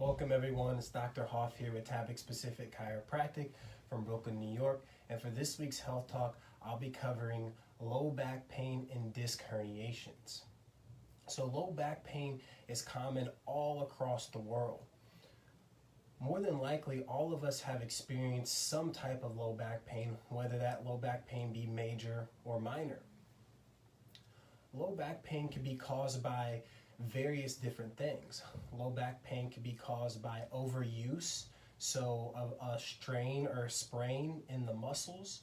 Welcome everyone, it's Dr. Hoff here with Topic Specific Chiropractic from Brooklyn, New York. And for this week's Health Talk, I'll be covering low back pain and disc herniations. So low back pain is common all across the world. More than likely, all of us have experienced some type of low back pain, whether that low back pain be major or minor. Low back pain can be caused by various different things. Low back pain can be caused by overuse, so a strain or sprain in the muscles.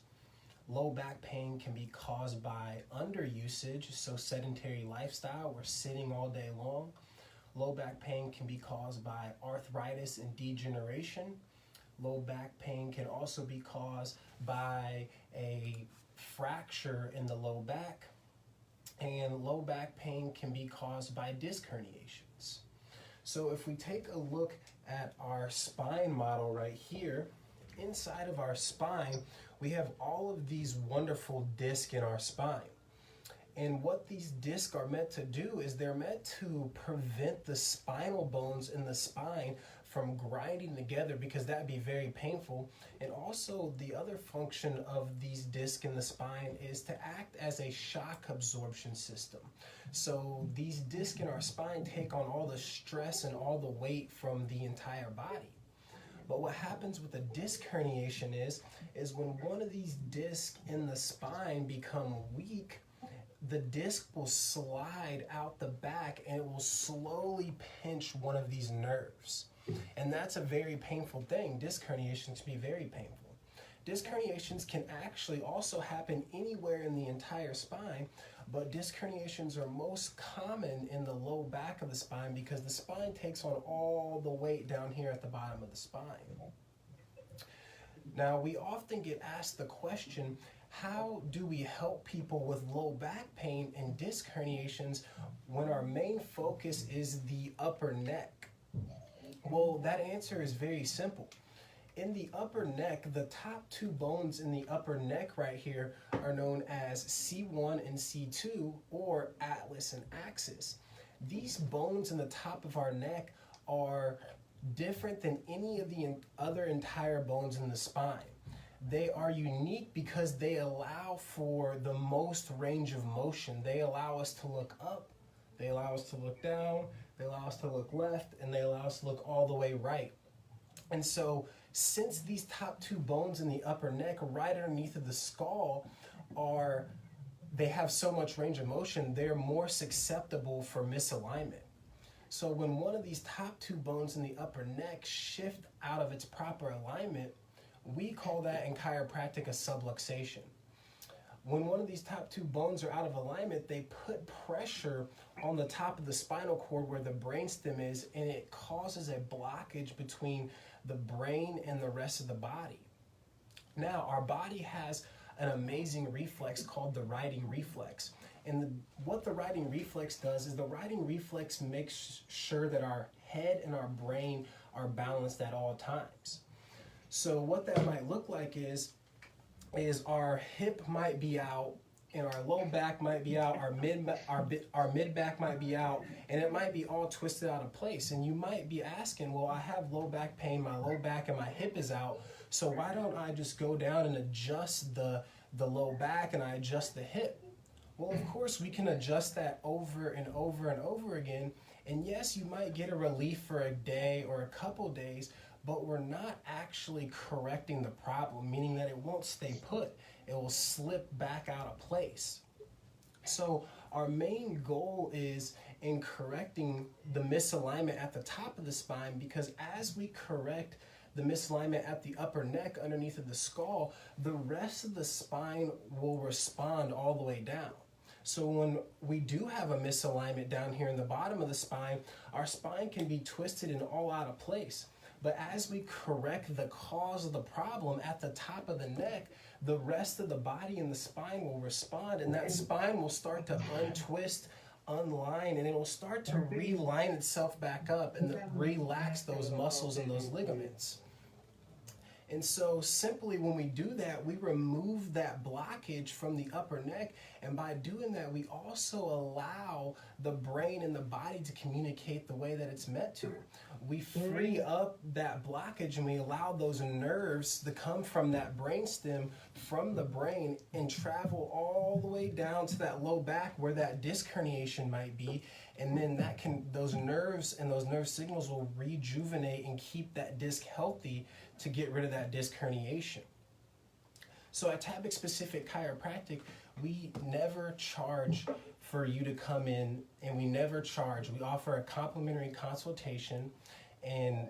Low back pain can be caused by underusage, so sedentary lifestyle, we're sitting all day long. Low back pain can be caused by arthritis and degeneration. Low back pain can also be caused by a fracture in the low back. And low back pain can be caused by disc herniations. So if we take a look at our spine model right here, inside of our spine, we have all of these wonderful discs in our spine. And what these discs are meant to do is they're meant to prevent the spinal bones in the spine from grinding together, because that'd be very painful. And also the other function of these discs in the spine is to act as a shock absorption system. So these discs in our spine take on all the stress and all the weight from the entire body. But what happens with a disc herniation is when one of these discs in the spine become weak, the disc will slide out the back and it will slowly pinch one of these nerves. And that's a very painful thing. Disc herniations can be very painful. Disc herniations can actually also happen anywhere in the entire spine, but disc herniations are most common in the low back of the spine because the spine takes on all the weight down here at the bottom of the spine. Now, we often get asked the question, how do we help people with low back pain and disc herniations when our main focus is the upper neck? Well, that answer is very simple. In the upper neck, the top two bones in the upper neck right here are known as C1 and C2, or atlas and axis. These bones in the top of our neck are different than any of the other entire bones in the spine. They are unique because they allow for the most range of motion. They allow us to look up, they allow us to look down, they allow us to look left, and they allow us to look all the way right. And so since these top two bones in the upper neck right underneath of the skull they have so much range of motion, they're more susceptible for misalignment. So when one of these top two bones in the upper neck shift out of its proper alignment, we call that in chiropractic a subluxation. When one of these top two bones are out of alignment, they put pressure on the top of the spinal cord where the brainstem is, and it causes a blockage between the brain and the rest of the body. Now, our body has an amazing reflex called the righting reflex. And what the righting reflex does is the righting reflex makes sure that our head and our brain are balanced at all times. So what that might look like is our hip might be out, and our low back might be out, our mid back might be out, and it might be all twisted out of place. And you might be asking, well, I have low back pain, my low back and my hip is out, so why don't I just go down and adjust the low back and I adjust the hip? Well, of course, we can adjust that over and over and over again, and yes, you might get a relief for a day or a couple days, but we're not actually correcting the problem, meaning that it won't stay put. It will slip back out of place. So our main goal is in correcting the misalignment at the top of the spine, because as we correct the misalignment at the upper neck underneath of the skull, the rest of the spine will respond all the way down. So when we do have a misalignment down here in the bottom of the spine, our spine can be twisted and all out of place. But as we correct the cause of the problem at the top of the neck, the rest of the body and the spine will respond, and that spine will start to untwist, unline, and it will start to realign itself back up and relax those muscles and those ligaments. And so simply when we do that, we remove that blockage from the upper neck. And by doing that, we also allow the brain and the body to communicate the way that it's meant to. We free up that blockage and we allow those nerves to come from that brainstem, from the brain, and travel all the way down to that low back where that disc herniation might be. And then those nerves and those nerve signals will rejuvenate and keep that disc healthy to get rid of that disc herniation. So at Topic Specific Chiropractic, we never charge for you to come in, and we never charge. We offer a complimentary consultation, and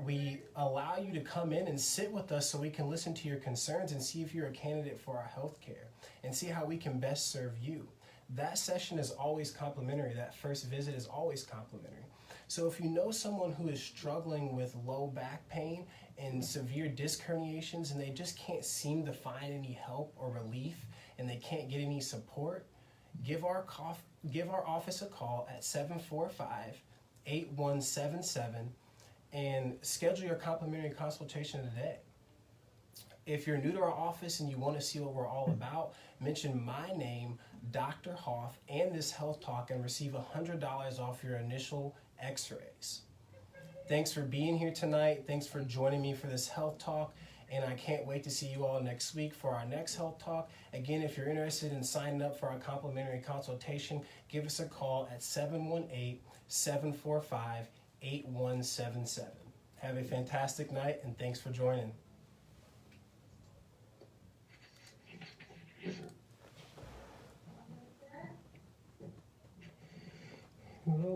we allow you to come in and sit with us so we can listen to your concerns and see if you're a candidate for our health care and see how we can best serve you. That session is always complimentary. That first visit is always complimentary. So if you know someone who is struggling with low back pain and severe disc herniations and they just can't seem to find any help or relief and they can't get any support, give our office a call at 745-8177 and schedule your complimentary consultation today. If you're new to our office and you want to see what we're all about, mention my name, Dr. Hoff, and this health talk and receive $100 off your initial x-rays. Thanks for being here tonight. Thanks for joining me for this health talk. And I can't wait to see you all next week for our next health talk. Again, if you're interested in signing up for our complimentary consultation, give us a call at 718-745-8177. Have a fantastic night, and thanks for joining.